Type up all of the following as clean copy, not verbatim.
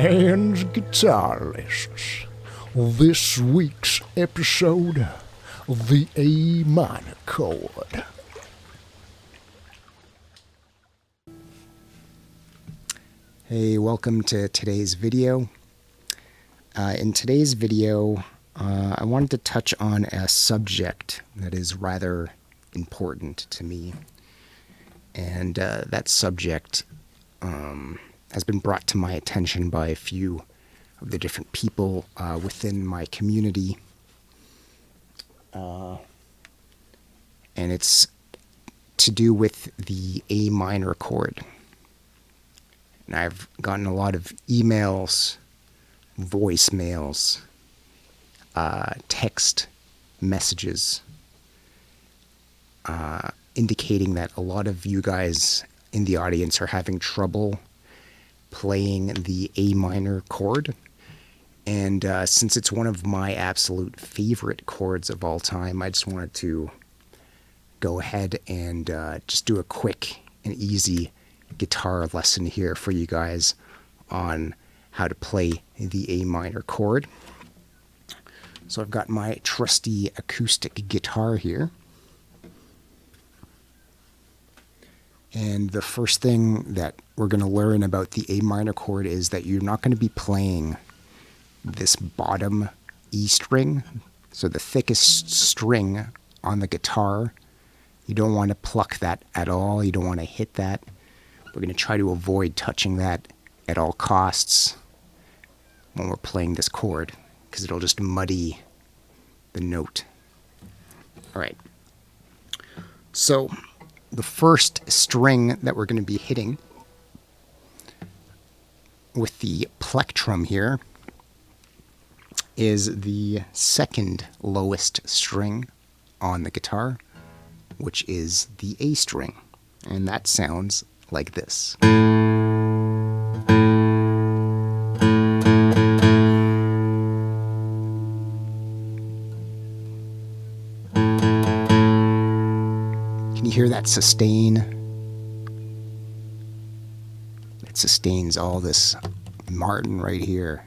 Dan's Guitar Lessons. This week's episode, the A minor chord. Hey, welcome to today's video. In today's video, I wanted to touch on a subject that is rather important to me. And that subject has been brought to my attention by a few of the different people within my community. And it's to do with the A minor chord. And I've gotten a lot of emails, voicemails, text messages indicating that a lot of you guys in the audience are having trouble playing the A minor chord. And since it's one of my absolute favorite chords of all time, I just wanted to go ahead and just do a quick and easy guitar lesson here for you guys on how to play the A minor chord. So I've got my trusty acoustic guitar here. And the first thing that we're going to learn about the A minor chord is that you're not going to be playing this bottom E string. So the thickest string on the guitar, you don't want to pluck that at all. You don't want to hit that. We're going to try to avoid touching that at all costs when we're playing this chord, because it'll just muddy the note. All right. So the first string that we're going to be hitting with the plectrum here is the second lowest string on the guitar, which is the A string. And that sounds like this. Can you hear that sustain? It sustains all this Martin right here.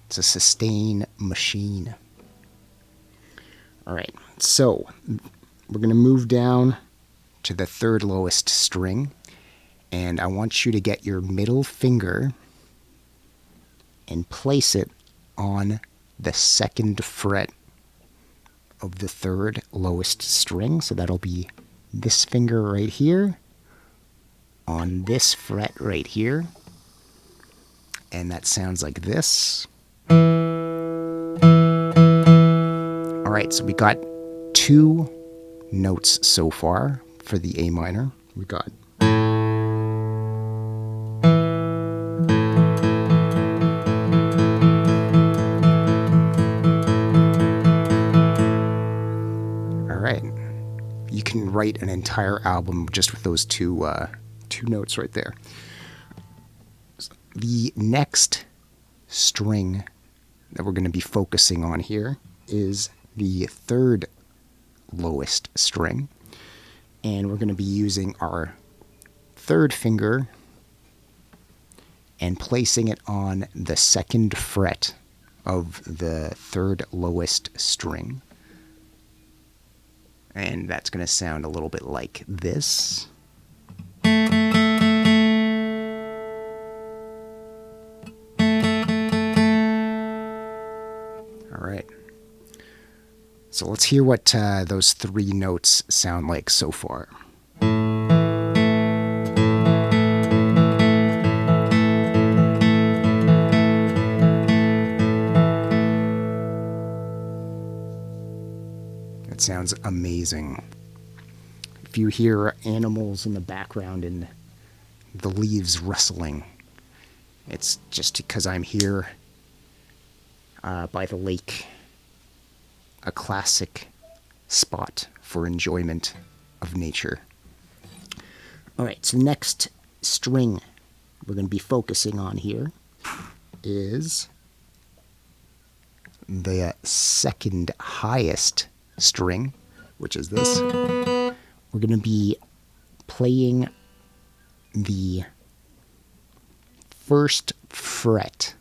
It's a sustain machine. All right, so we're going to move down to the third lowest string, and I want you to get your middle finger and place it on the second fret of the third lowest string. So that'll be this finger right here on this fret right here. And that sounds like this. All right, so we got two notes so far for the A minor. We got you can write an entire album just with those two notes right there. The next string that we're going to be focusing on here is the third lowest string. And we're going to be using our third finger and placing it on the second fret of the third lowest string. And that's going to sound a little bit like this. All right. So let's hear what those three notes sound like so far. It sounds amazing. If you hear animals in the background and the leaves rustling, it's just because I'm here by the lake, a classic spot for enjoyment of nature. All right, so the next string we're going to be focusing on here is the second highest string, which is this. We're going to be playing the first fret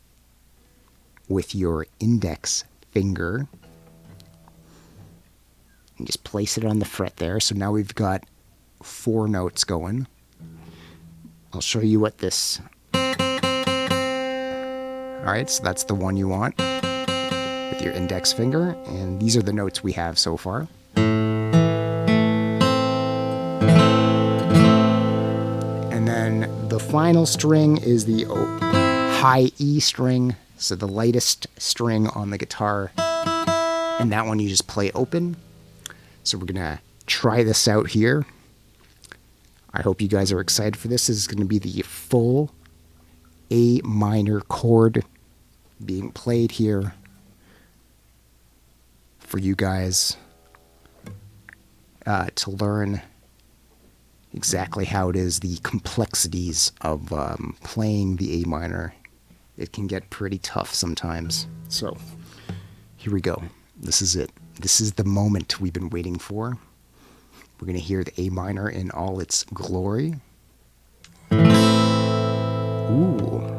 with your index finger and just place it on the fret there. So now we've got 4 notes going. I'll show you what this... Alright, so that's the one you want with your index finger, and these are the notes we have so far. And then the final string is the high E string, so the lightest string on the guitar, and that one you just play open. So we're gonna try this out here. I hope you guys are excited for this. This is gonna be the full A minor chord being played here for you guys to learn exactly how it is, the complexities of playing the A minor. It can get pretty tough sometimes. So here we go. This is it. This is the moment we've been waiting for. We're going to hear the A minor in all its glory. Ooh.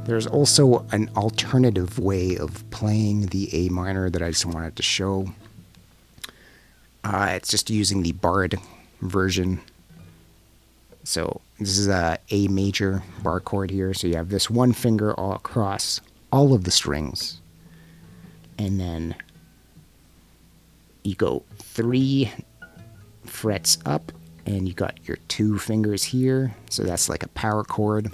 There's also an alternative way of playing the A minor that I just wanted to show. It's just using the barred version. So this is a A major bar chord here. So you have this one finger all across all of the strings. And then you go 3 frets up and you got your 2 fingers here. So that's like a power chord.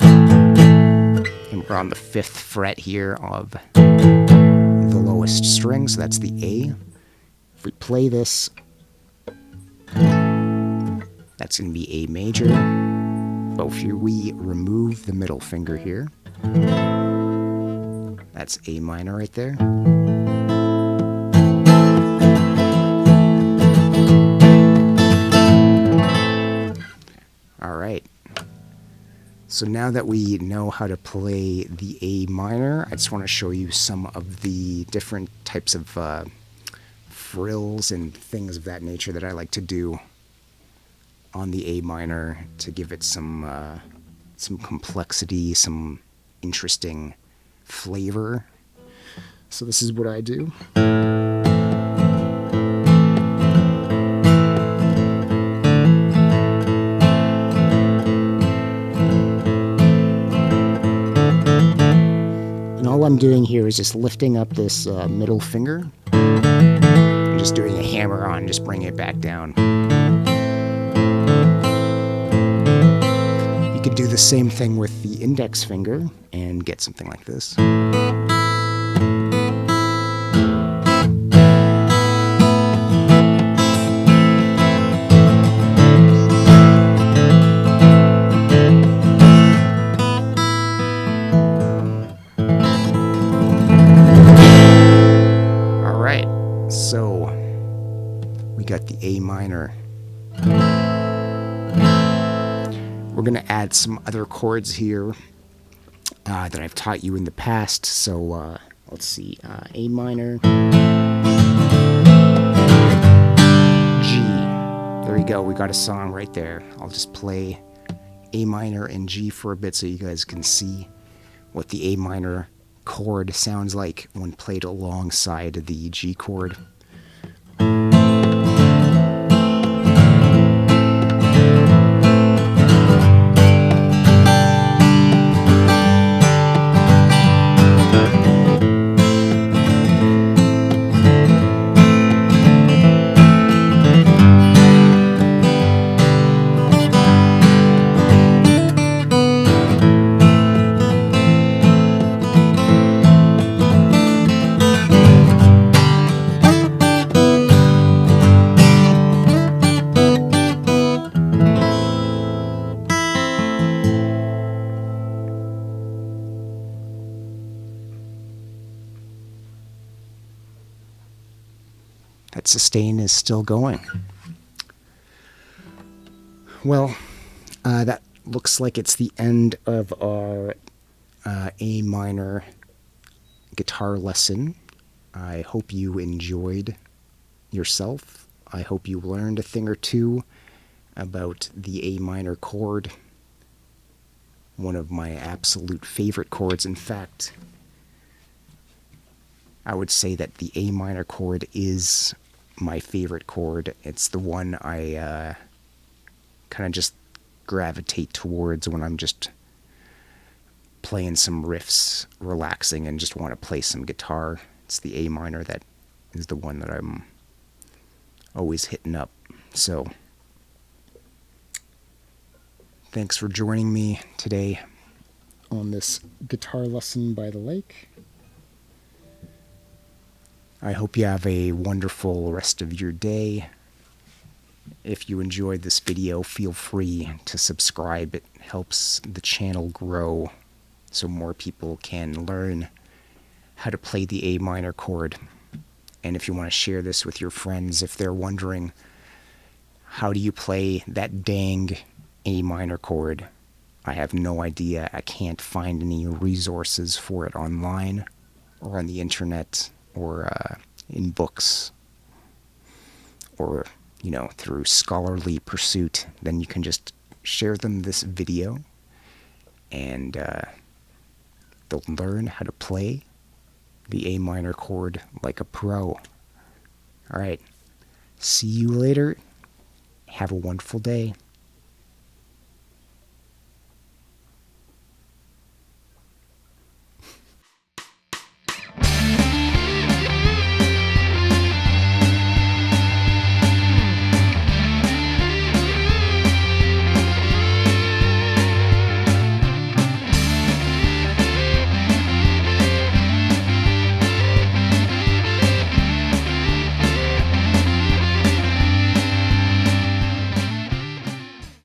And we're on the 5th fret here of the lowest string, so that's the A. If we play this, that's going to be A major. But if we remove the middle finger here, that's A minor right there. All right. So now that we know how to play the A minor, I just want to show you some of the different types of frills and things of that nature that I like to do on the A minor to give it some complexity, some interesting flavor. So this is what I do. All I'm doing here is just lifting up this middle finger and just doing a hammer on, just bring it back down. You could do the same thing with the index finger and get something like this. So we got the A minor. We're going to add some other chords here that I've taught you in the past. So let's see, A minor, G. There you go. We got a song right there. I'll just play A minor and G for a bit so you guys can see what the A minor chord sounds like when played alongside the G chord. That sustain is still going. Well, that looks like it's the end of our A minor guitar lesson. I hope you enjoyed yourself. I hope you learned a thing or two about the A minor chord, one of my absolute favorite chords. In fact, I would say that the A minor chord is my favorite chord. It's the one I kind of just gravitate towards when I'm just playing some riffs, relaxing, and just want to play some guitar. It's the A minor that is the one that I'm always hitting up. So, thanks for joining me today on this guitar lesson by the lake. I hope you have a wonderful rest of your day. If you enjoyed this video, feel free to subscribe. It helps the channel grow so more people can learn how to play the A minor chord. And if you want to share this with your friends, if they're wondering, how do you play that dang A minor chord? I have no idea. I can't find any resources for it online or on the internet or in books or, through scholarly pursuit. Then you can just share them this video and they'll learn how to play the A minor chord like a pro. All right. See you later. Have a wonderful day.